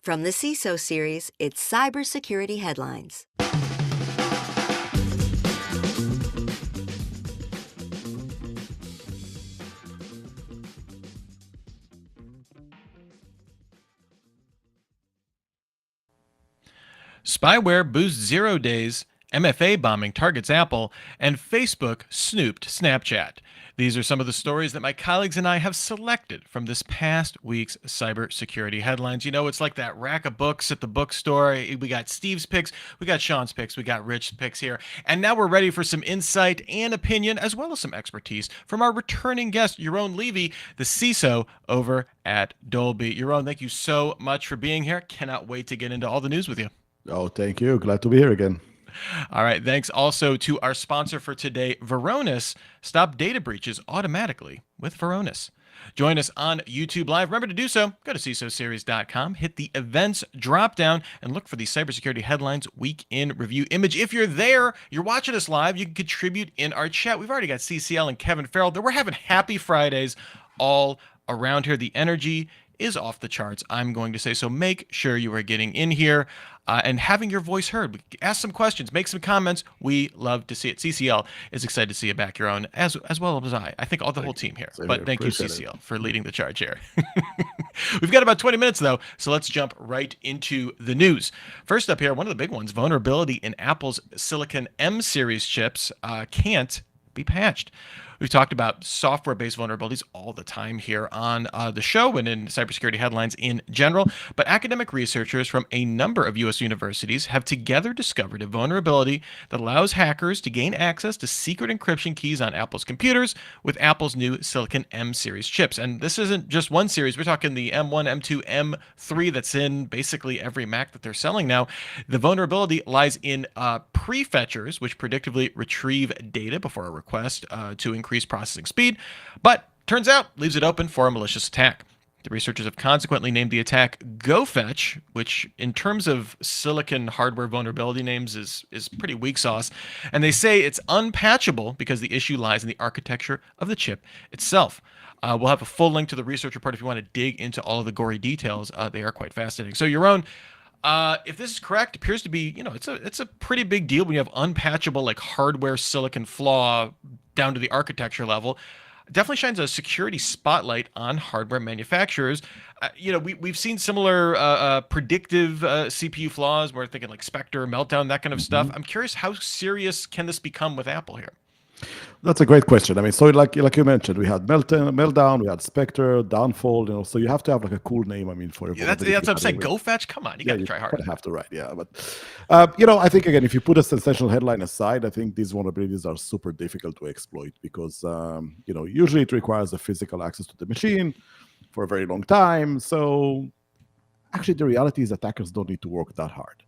From the CISO Series, it's Cybersecurity Headlines. Spyware boosts 0 days, MFA bombing targets Apple, and Facebook snooped Snapchat. These are some of the stories that my colleagues and I have selected from this past week's cybersecurity headlines. You know, it's like that rack of books at the bookstore. We got Steve's picks, we got Sean's picks, we got Rich's picks here. And now we're ready for some insight and opinion, as well as some expertise from our returning guest, Yaron Levi, the CISO over at Dolby. Yaron, thank you so much for being here. Cannot wait to get into all the news with you. Oh, thank you. Glad to be here again. All right. Thanks also to our sponsor for today, Varonis. Stop data breaches automatically with Varonis. Join us on YouTube Live. Remember to do so. Go to CISOSeries.com, hit the events drop down, and look for the Cybersecurity Headlines Week in Review image. If you're there, you're watching us live, you can contribute in our chat. We've already got CCL and Kevin Farrell. We're having happy Fridays all around here. The energy is off the charts, I'm going to say. So make sure you are getting in here and having your voice heard. Ask some questions, make some comments. We love to see it. CCL is excited to see you back, Yaron, as well as I. I think all the whole team here. But thank you, CCL, for leading the charge here. We've got about 20 minutes, though, so let's jump right into the news. First up here, one of the big ones, vulnerability in Apple's Silicon M series chips can't be patched. We've talked about software-based vulnerabilities all the time here on the show and in cybersecurity headlines in general, but academic researchers from a number of U.S. universities have together discovered a vulnerability that allows hackers to gain access to secret encryption keys on Apple's computers with Apple's new Silicon M series chips. And this isn't just one series. We're talking the M1, M2, M3 that's in basically every Mac that they're selling now. The vulnerability lies in prefetchers, which predictively retrieve data before a request to increase processing speed, but turns out leaves it open for a malicious attack. The researchers have consequently named the attack GoFetch, which in terms of silicon hardware vulnerability names is pretty weak sauce. And they say it's unpatchable because the issue lies in the architecture of the chip itself. We'll have a full link to the research report if you want to dig into all of the gory details. They are quite fascinating. So Yaron, if this is correct, it appears to be, it's a pretty big deal when you have unpatchable like hardware silicon flaw down to the architecture level. It definitely shines a security spotlight on hardware manufacturers. We've seen similar predictive CPU flaws. We're thinking like Spectre, Meltdown, that kind of stuff. I'm curious, how serious can this become with Apple here? That's a great question. I mean, so like you mentioned, we had Meltdown, we had Spectre, Downfall. So you have to have like a cool name. I mean, for yeah, that's what I'm saying. GoFetch, come on, you got to try hard. You have to, right? Yeah, but I think again, if you put a sensational headline aside, I think these vulnerabilities are super difficult to exploit because usually it requires a physical access to the machine for a very long time. So actually, the reality is attackers don't need to work that hard,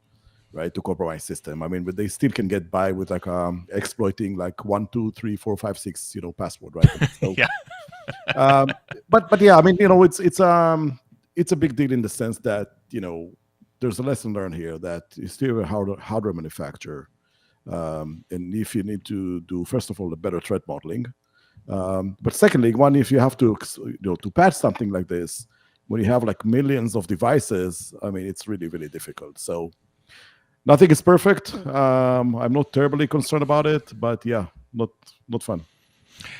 right, to compromise system. I mean, but they still can get by with like exploiting like 1, 2, 3, 4, 5, 6, password, right? So, yeah. but yeah, I mean, it's a big deal in the sense that there's a lesson learned here that you still a hardware manufacturer, and if you need to do first of all a better threat modeling, but secondly, if you have to to patch something like this when you have like millions of devices, I mean, it's really really difficult. So. Nothing is perfect. I'm not terribly concerned about it, but yeah, not fun.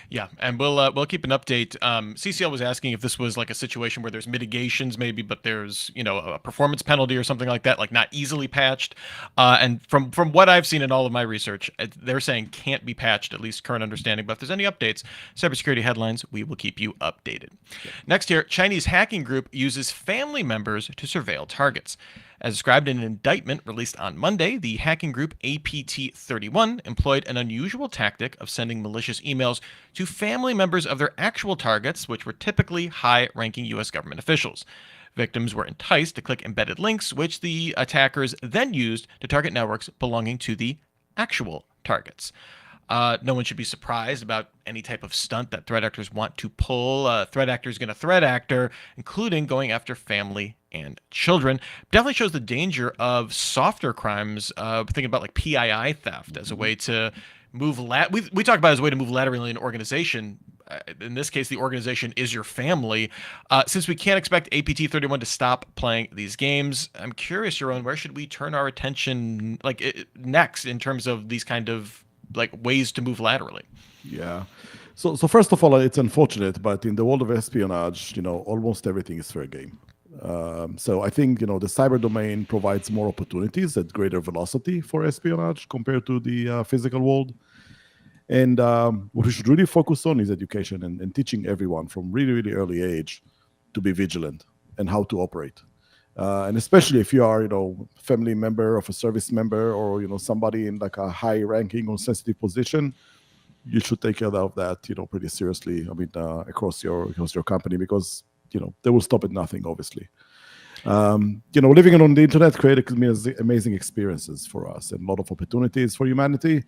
Yeah, and we'll keep an update. CCL was asking if this was like a situation where there's mitigations maybe, but there's a performance penalty or something like that, like not easily patched. And from what I've seen in all of my research, they're saying can't be patched, at least current understanding. But if there's any updates, cybersecurity headlines, we will keep you updated. Yeah. Next here, Chinese hacking group uses family members to surveil targets. As described in an indictment released on Monday, the hacking group APT31 employed an unusual tactic of sending malicious emails to family members of their actual targets, which were typically high-ranking U.S. government officials. Victims were enticed to click embedded links, which the attackers then used to target networks belonging to the actual targets. No one should be surprised about any type of stunt that threat actors want to pull. Threat actor is going to threat actor, including going after family and children. Definitely shows the danger of softer crimes. Thinking about like PII theft as a way to move we talk about it as a way to move laterally in an organization. in this case, the organization is your family. Since we can't expect APT 31 to stop playing these games, I'm curious, Yaron, where should we turn our attention next in terms of these kind of ways to move laterally? Yeah. So first of all, it's unfortunate, but in the world of espionage, almost everything is fair game. So I think the cyber domain provides more opportunities at greater velocity for espionage compared to the physical world. And what we should really focus on is education and teaching everyone from really, really early age to be vigilant and how to operate. And especially if you are, family member of a service member or somebody in like a high-ranking or sensitive position, you should take care of that, pretty seriously. I mean, across your company, because they will stop at nothing, obviously. Living on the internet created amazing experiences for us and a lot of opportunities for humanity,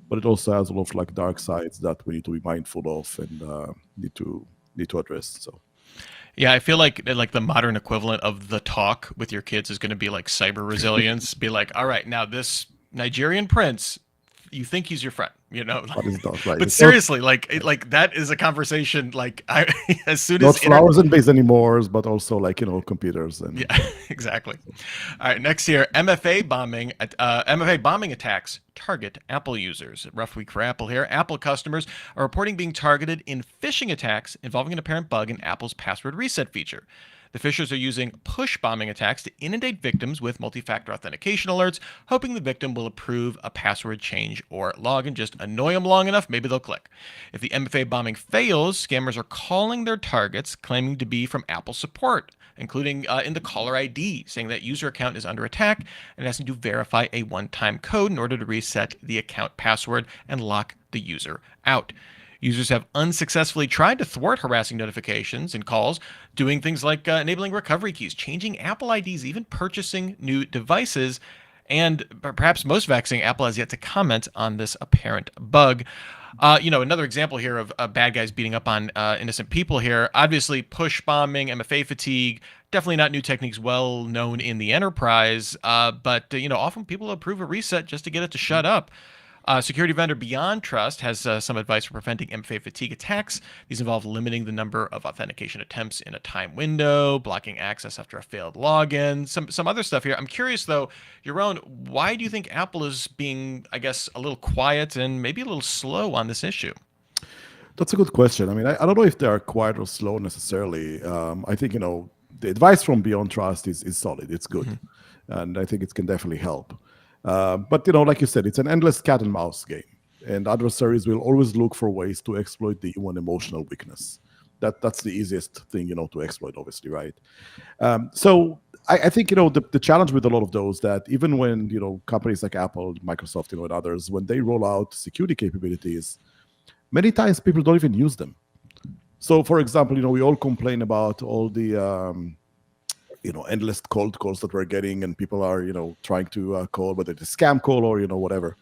but it also has a lot of dark sides that we need to be mindful of and need to address. So. Yeah, I feel like the modern equivalent of the talk with your kids is going to be like cyber resilience. Be like, all right, now this Nigerian prince, you think he's your friend, But it's not, right? But It's seriously, that is a conversation. As soon not as flowers and bees anymore, but also computers and yeah, exactly. All right, next here, MFA bombing attacks target Apple users. Rough week for Apple here. Apple customers are reporting being targeted in phishing attacks involving an apparent bug in Apple's password reset feature. The phishers are using push bombing attacks to inundate victims with multi-factor authentication alerts, hoping the victim will approve a password change or login. Just annoy them long enough, maybe they'll click. If the MFA bombing fails, scammers are calling their targets, claiming to be from Apple support, including in the caller ID, saying that user account is under attack and asking to verify a one-time code in order to reset the account password and lock the user out. Users have unsuccessfully tried to thwart harassing notifications and calls, doing things like enabling recovery keys, changing Apple IDs, even purchasing new devices. And perhaps most vexing, Apple has yet to comment on this apparent bug. Another example here of bad guys beating up on innocent people here. Obviously, push bombing, MFA fatigue, definitely not new techniques well known in the enterprise. But often people approve a reset just to get it to shut up. Security vendor Beyond Trust has some advice for preventing MFA fatigue attacks. These involve limiting the number of authentication attempts in a time window, blocking access after a failed login, some other stuff here. I'm curious, though, Yaron, why do you think Apple is being, I guess, a little quiet and maybe a little slow on this issue? That's a good question. I mean, I don't know if they are quiet or slow necessarily. I think, the advice from Beyond Trust is solid. It's good. Mm-hmm. And I think it can definitely help. But like you said, it's an endless cat and mouse game, and adversaries will always look for ways to exploit the human emotional weakness. That's the easiest thing to exploit, obviously, right? So I think the challenge with a lot of those, that even when companies like Apple, Microsoft, and others, when they roll out security capabilities, many times people don't even use them. So, for example, we all complain about all the endless cold calls that we're getting, and people are, trying to call, whether it's a scam call or, whatever.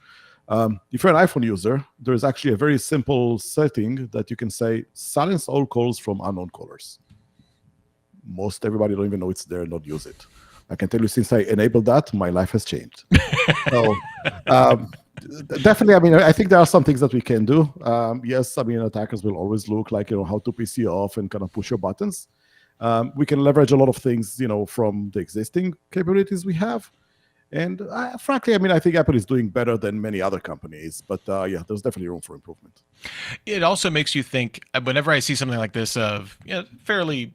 If you're an iPhone user, there's actually a very simple setting that you can say, silence all calls from unknown callers. Most everybody don't even know it's there and not use it. I can tell you, since I enabled that, my life has changed. So definitely, I mean, I think there are some things that we can do. Yes, I mean, attackers will always look like, how to piss you off and kind of push your buttons. We can leverage a lot of things, from the existing capabilities we have. And frankly, I mean, I think Apple is doing better than many other companies. But yeah, there's definitely room for improvement. It also makes you think, whenever I see something like this of fairly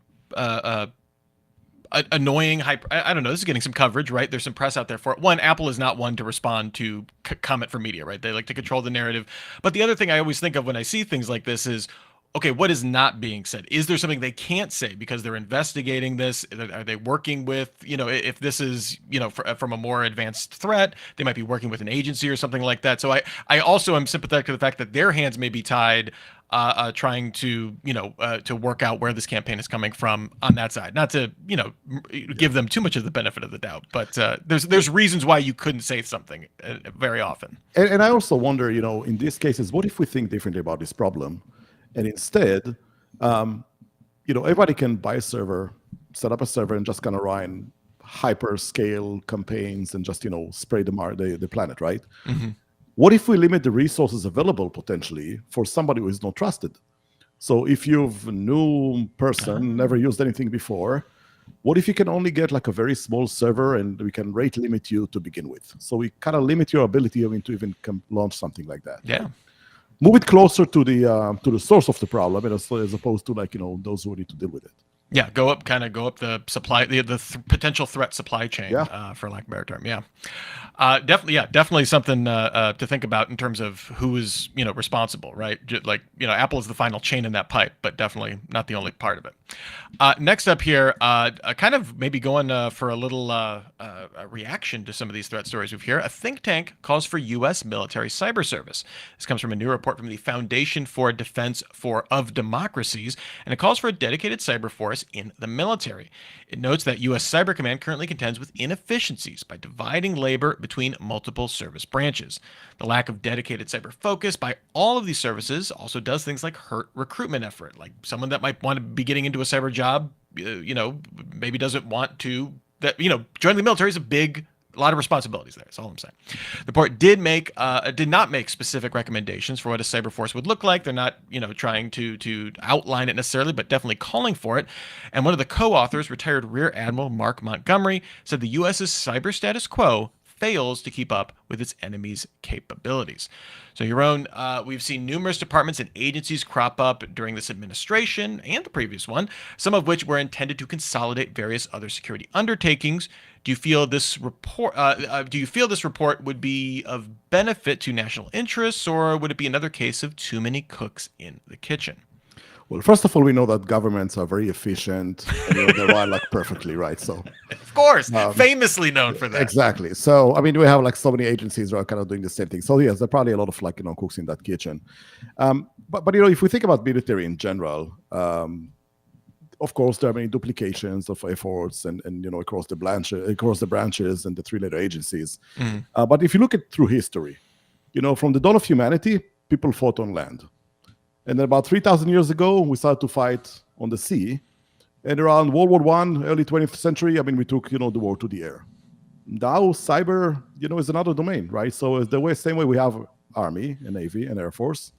annoying, I don't know, this is getting some coverage, right? There's some press out there for it. One, Apple is not one to respond to comment from media, right? They like to control the narrative. But the other thing I always think of when I see things like this is, okay, what is not being said? Is there something they can't say because they're investigating this? Are they working with, if this is, from a more advanced threat, they might be working with an agency or something like that. So I also am sympathetic to the fact that their hands may be tied, trying to, to work out where this campaign is coming from on that side. Not to, give them too much of the benefit of the doubt, but there's reasons why you couldn't say something very often. And I also wonder, in these cases, what if we think differently about this problem? And instead, everybody can buy a server, set up a server, and just kind of run hyper-scale campaigns and just, spray the planet, right? Mm-hmm. What if we limit the resources available potentially for somebody who is not trusted? So if you've a new person, never used anything before, what if you can only get like a very small server and we can rate limit you to begin with? So we kind of limit your ability to even launch something like that. Yeah. Right? Move it closer to the source of the problem, as opposed to those who need to deal with it. Yeah, go up the supply, the potential threat supply chain, Yeah. for lack of a better term. Yeah, definitely something to think about in terms of who is responsible, right? Apple is the final chain in that pipe, but definitely not the only part of it. Next up here, kind of maybe going for a little a reaction to some of these threat stories we've here. A think tank calls for U.S. military cyber service. This comes from a new report from the Foundation for Defense of Democracies, and it calls for a dedicated cyber force in the military. It notes that U.S. Cyber Command currently contends with inefficiencies by dividing labor between multiple service branches. The lack of dedicated cyber focus by all of these services also does things like hurt recruitment effort. Like someone that might want to be getting into a cyber job, maybe doesn't want to. Joining the military is a lot of responsibilities there. That's all I'm saying. The report did not make specific recommendations for what a cyber force would look like. They're not, trying to outline it necessarily, but definitely calling for it. And one of the co-authors, retired Rear Admiral Mark Montgomery, said the U.S.'s cyber status quo fails to keep up with its enemy's capabilities. So, Yaron, we've seen numerous departments and agencies crop up during this administration and the previous one, some of which were intended to consolidate various other security undertakings. Do you feel this report? Would be of benefit to national interests, or would it be another case of too many cooks in the kitchen? Well, first of all, we know that governments are very efficient and they run perfectly, right? So, of course, famously known for that. Exactly. So, we have so many agencies that are kind of doing the same thing. So, yes, there are probably a lot of cooks in that kitchen. But if we think about military in general, of course, there are many duplications of efforts and across the branches and the three-letter agencies. But if you look at through history, from the dawn of humanity, people fought on land. And then about 3,000 years ago, we started to fight on the sea. And around World War I, early 20th century, we took, the war to the air. Now, cyber, is another domain, right? So it's same way we have Army and Navy and Air Force.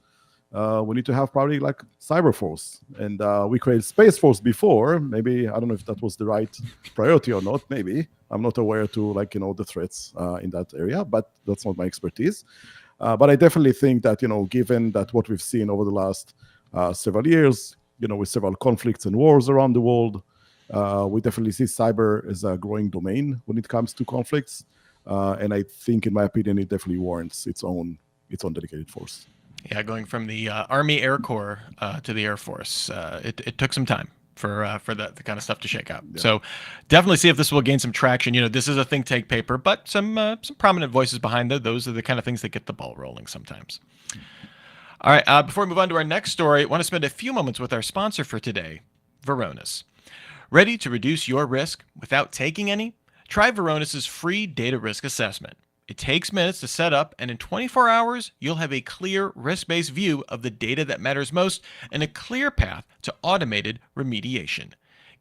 We need to have probably cyber force. And we created Space Force before. Maybe, I don't know if that was the right priority or not. Maybe. I'm not aware to, the threats in that area, but that's not my expertise. But I definitely think that, given that what we've seen over the last several years, with several conflicts and wars around the world, we definitely see cyber as a growing domain when it comes to conflicts. And I think, in my opinion, it definitely warrants its own dedicated force. Yeah, going from the Army Air Corps to the Air Force, it took some time for the kind of stuff to shake out. Yeah. So definitely see if this will gain some traction. This is a think tank paper, but some prominent voices behind those are the kind of things that get the ball rolling sometimes. All right, before we move on to our next story, I want to spend a few moments with our sponsor for today, Varonis. Ready to reduce your risk without taking any? Try Varonis's free data risk assessment. It takes minutes to set up, and in 24 hours, you'll have a clear risk-based view of the data that matters most and a clear path to automated remediation.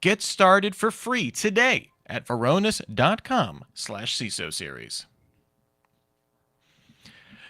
Get started for free today at varonis.com/CISO Series.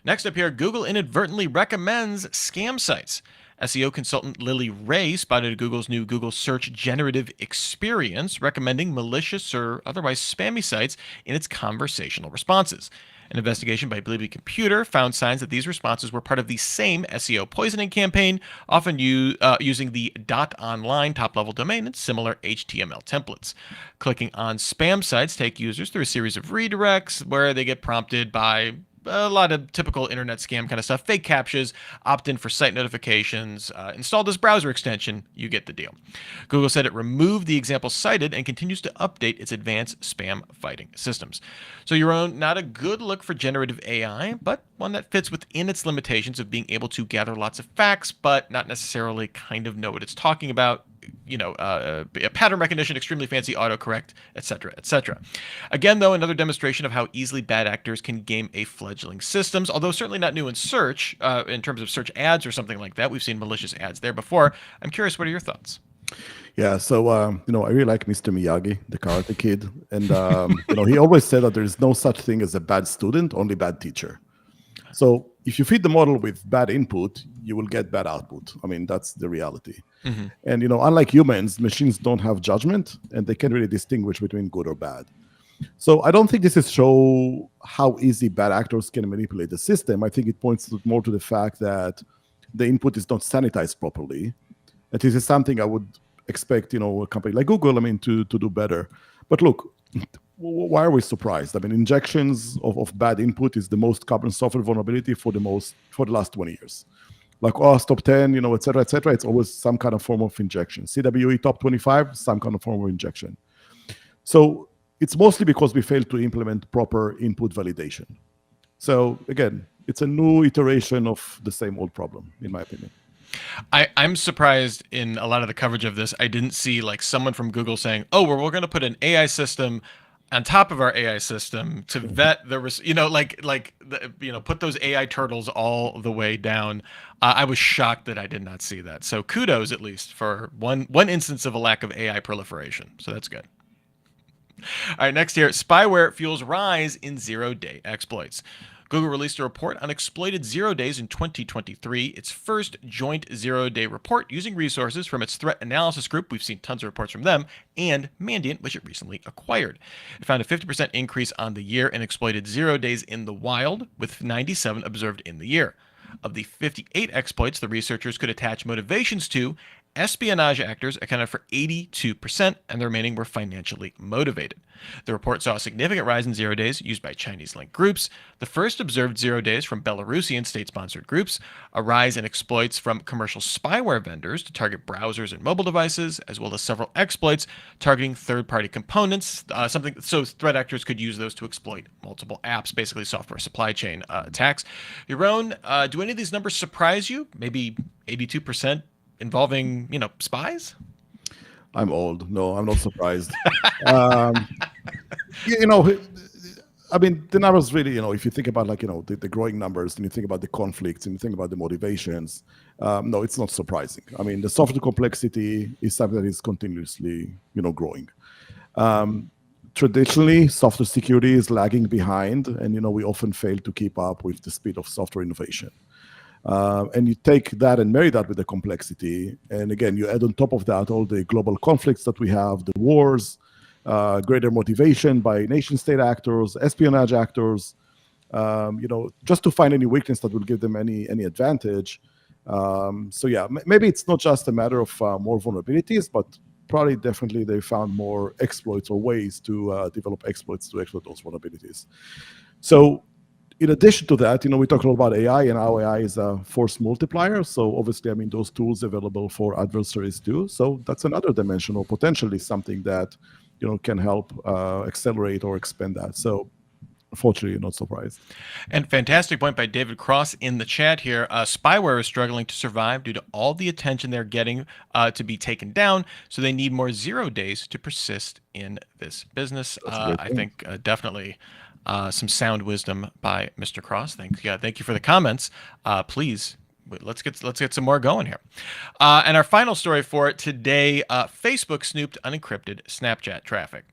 Next up here, Google inadvertently recommends scam sites. SEO consultant Lily Ray spotted Google's new Google Search Generative Experience recommending malicious or otherwise spammy sites in its conversational responses. An investigation by Blibby Computer found signs that these responses were part of the same SEO poisoning campaign, often using the .online top-level domain and similar HTML templates. Clicking on spam sites take users through a series of redirects where they get prompted by a lot of typical internet scam kind of stuff, fake captchas, opt in for site notifications, install this browser extension, you get the deal. Google said it removed the example cited and continues to update its advanced spam fighting systems. So Yaron, not a good look for generative AI, but one that fits within its limitations of being able to gather lots of facts, but not necessarily kind of know what it's talking about. Pattern recognition, extremely fancy autocorrect, etc., etc. Again, though, another demonstration of how easily bad actors can game a fledgling systems, although certainly not new in search, in terms of search ads or something like that. We've seen malicious ads there before. I'm curious, what are your thoughts? Yeah, so, I really like Mr. Miyagi, the Karate Kid. And, he always said that there is no such thing as a bad student, only bad teacher. So if you feed the model with bad input, you will get bad output. I mean, that's the reality. Mm-hmm. And unlike humans, machines don't have judgment, and they can't really distinguish between good or bad. So I don't think this is show how easy bad actors can manipulate the system. I think it points more to the fact that the input is not sanitized properly. And this is something I would expect, a company like Google, to do better. But look, why are we surprised? Injections of bad input is the most common software vulnerability for the last 20 years. Like OWASP top 10, et cetera, et cetera. It's always some kind of form of injection. CWE top 25, some kind of form of injection. So it's mostly because we failed to implement proper input validation. So again, it's a new iteration of the same old problem, in my opinion. I'm surprised in a lot of the coverage of this. I didn't see like someone from Google saying, "Oh, we're going to put an AI system on top of our AI system to vet the, put those AI turtles all the way down." I was shocked that I did not see that. So kudos at least for one instance of a lack of AI proliferation. So that's good. All right, next here, spyware fuels rise in zero-day exploits. Google released a report on exploited zero days in 2023, its first joint zero-day report using resources from its threat analysis group. We've seen tons of reports from them, and Mandiant, which it recently acquired. It found a 50% increase on the year in exploited zero days in the wild, with 97 observed in the year. Of the 58 exploits the researchers could attach motivations to, espionage actors accounted for 82%, and the remaining were financially motivated. The report saw a significant rise in zero days used by Chinese-linked groups, the first observed zero days from Belarusian state-sponsored groups, a rise in exploits from commercial spyware vendors to target browsers and mobile devices, as well as several exploits targeting third-party components, so threat actors could use those to exploit multiple apps, basically software supply chain attacks. Yaron, do any of these numbers surprise you? Maybe 82%? Involving, spies? I'm old. No, I'm not surprised. The numbers really, if you think about the growing numbers and you think about the conflicts and you think about the motivations, no, it's not surprising. The software complexity is something that is continuously, growing. Traditionally, software security is lagging behind, and, we often fail to keep up with the speed of software innovation. And you take that and marry that with the complexity. And again, you add on top of that all the global conflicts that we have, the wars, greater motivation by nation state actors, espionage actors, just to find any weakness that will give them any advantage. So yeah, maybe it's not just a matter of more vulnerabilities, but probably definitely they found more exploits or ways to develop exploits to exploit those vulnerabilities. So in addition to that, we talk a lot about AI and how AI is a force multiplier. So obviously, those tools available for adversaries too. So that's another dimension or potentially something that, can help accelerate or expand that. So unfortunately, not surprised. And fantastic point by David Cross in the chat here. Spyware is struggling to survive due to all the attention they're getting to be taken down. So they need more zero days to persist in this business. I think definitely some sound wisdom by Mr. Cross. Thank you for the comments. Please, let's get some more going here. And our final story for today: Facebook snooped unencrypted Snapchat traffic.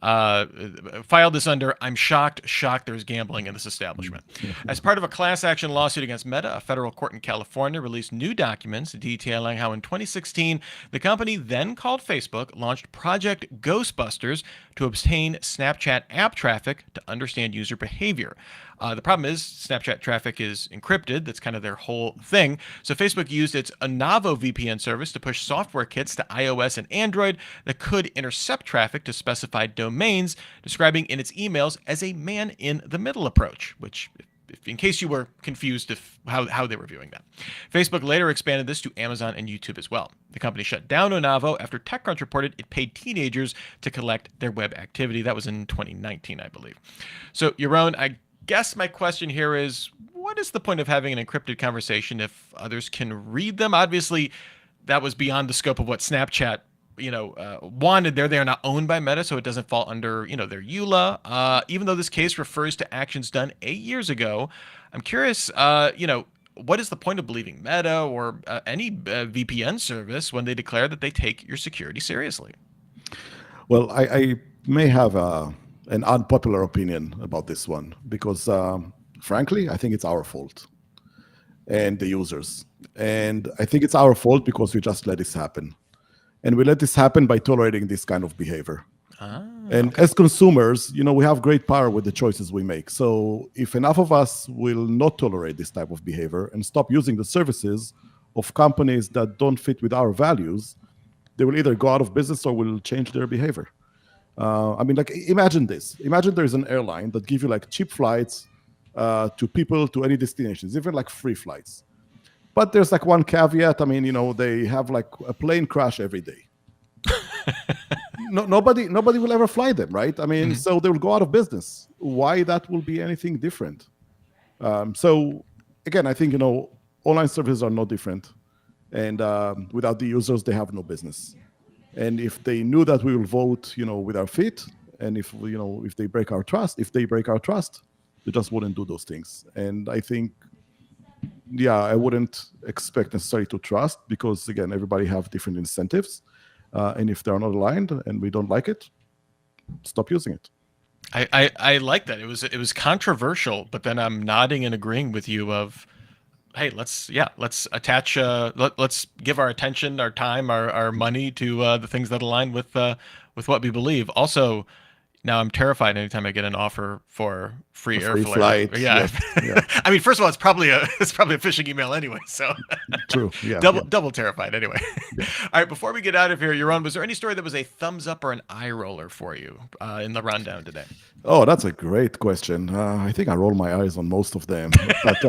Filed this under "I'm shocked there's gambling in this establishment." As part of a class action lawsuit against Meta, a federal court in California released new documents detailing how in 2016 the company then called Facebook launched Project Ghostbusters to obtain Snapchat app traffic to understand user behavior. The problem is Snapchat traffic is encrypted. That's kind of their whole thing. So Facebook used its Anavo VPN service to push software kits to iOS and Android that could intercept traffic to specified domains, describing in its emails as a man-in-the-middle approach, which, in case you were confused how they were viewing that. Facebook later expanded this to Amazon and YouTube as well. The company shut down Onavo after TechCrunch reported it paid teenagers to collect their web activity. That was in 2019, I believe. So, Yaron, I guess my question here is, what is the point of having an encrypted conversation if others can read them? Obviously, that was beyond the scope of what Snapchat wanted there. They are not owned by Meta, so it doesn't fall under, their EULA. Even though this case refers to actions done 8 years ago, I'm curious, what is the point of believing Meta or any VPN service when they declare that they take your security seriously? Well, I may have an unpopular opinion about this one because frankly, I think it's our fault and the users. And I think it's our fault because we just let this happen. And we let this happen by tolerating this kind of behavior. And as consumers, we have great power with the choices we make. So if enough of us will not tolerate this type of behavior and stop using the services of companies that don't fit with our values, they will either go out of business or will change their behavior. Imagine this. Imagine there's an airline that give you like cheap flights to people to any destinations, even like free flights. But there's like one caveat. They have like a plane crash every day. Nobody will ever fly them, right? So they will go out of business. Why that will be anything different? So again, I think, online services are no different. And without the users, they have no business. And if they knew that we will vote, with our feet, and if they break our trust, they just wouldn't do those things. And I think, I wouldn't expect necessarily to trust because, again, everybody have different incentives. And if they're not aligned and we don't like it, stop using it. I like that. It was controversial, but then I'm nodding and agreeing with you of, hey, let's attach, let's give our attention, our time, our money to the things that align with what we believe. Also, now I'm terrified anytime I get an offer for free airfare. Flight. Yeah. Yeah. First of all, it's probably a phishing email anyway. So true. Yeah. Double terrified anyway. Yeah. All right. Before we get out of here, Yaron, was there any story that was a thumbs up or an eye roller for you in the rundown today? Oh, that's a great question. I think I roll my eyes on most of them, but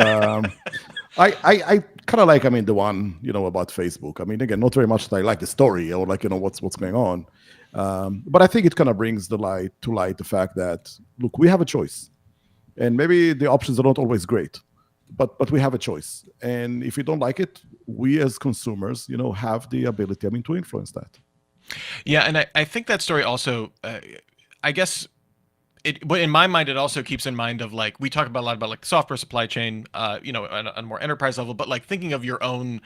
I kind of like, the one, about Facebook. Again, not very much that I like the story or like, what's going on. But I think it kind of brings to light the fact that, look, we have a choice. And maybe the options are not always great, but we have a choice. And if you don't like it, we as consumers, have the ability, to influence that. Yeah, and I think that story also, I guess, in my mind, it also keeps in mind of like, we talk about a lot about like the software supply chain, on a more enterprise level, but like thinking of your own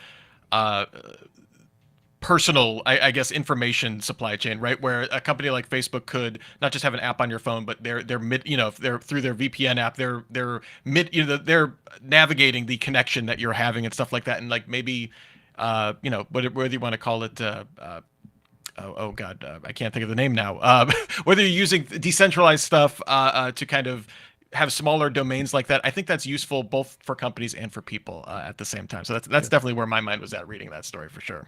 personal, I guess, information supply chain, right? Where a company like Facebook could not just have an app on your phone, but they're through their VPN app, they're navigating the connection that you're having and stuff like that, and like maybe, whether you want to call it. Oh God, I can't think of the name now. Whether you're using decentralized stuff to kind of have smaller domains like that, I think that's useful both for companies and for people at the same time. So that's definitely where my mind was at reading that story for sure.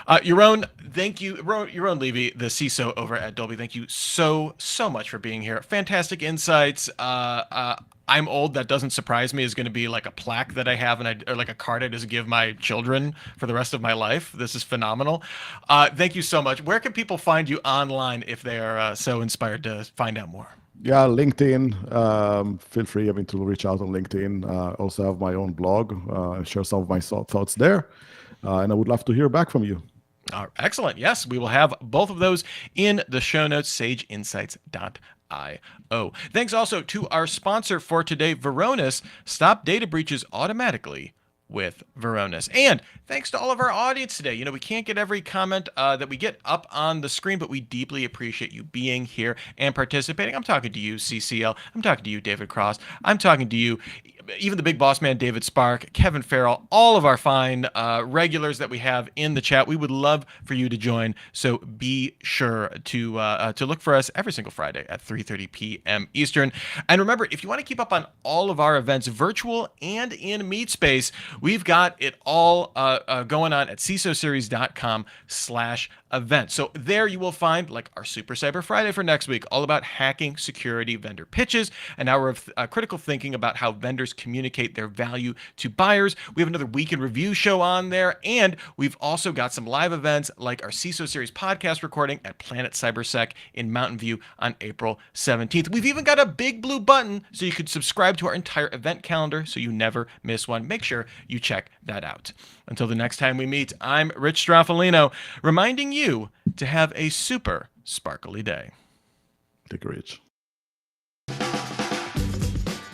Yaron, thank you. Yaron Levi, the CISO over at Dolby. Thank you so much for being here. Fantastic insights. I'm old. That doesn't surprise me. Is going to be like a plaque that I have, or like a card I just give my children for the rest of my life. This is phenomenal. Thank you so much. Where can people find you online if they are so inspired to find out more? Yeah, LinkedIn. Feel free to reach out on LinkedIn. Also have my own blog. Share some of my thoughts there. And I would love to hear back from you. Excellent. Yes, we will have both of those in the show notes, sageinsights.io. Thanks also to our sponsor for today, Varonis. Stop data breaches automatically with Varonis. And thanks to all of our audience today. We can't get every comment that we get up on the screen, but we deeply appreciate you being here and participating. I'm talking to you, CCL. I'm talking to you, David Cross. I'm talking to you, even the big boss man, David Spark, Kevin Farrell, all of our fine regulars that we have in the chat. We would love for you to join. So be sure to look for us every single Friday at 3:30 p.m. Eastern. And remember, if you want to keep up on all of our events, virtual and in MeetSpace, we've got it all going on at CISOseries.com/event. So there you will find like our Super Cyber Friday for next week, all about hacking security vendor pitches, an hour of critical thinking about how vendors communicate their value to buyers. We have another week in review show on there, and we've also got some live events like our CISO Series podcast recording at Planet Cybersec in Mountain View on April 17th. We've even got a big blue button so you could subscribe to our entire event calendar so you never miss one. Make sure you check that out. Until the next time we meet, I'm Rich Stroffolino, reminding you to have a super sparkly day. Take a Rich.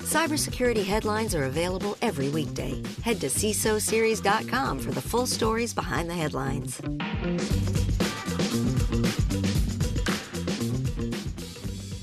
Cybersecurity headlines are available every weekday. Head to CISOseries.com for the full stories behind the headlines.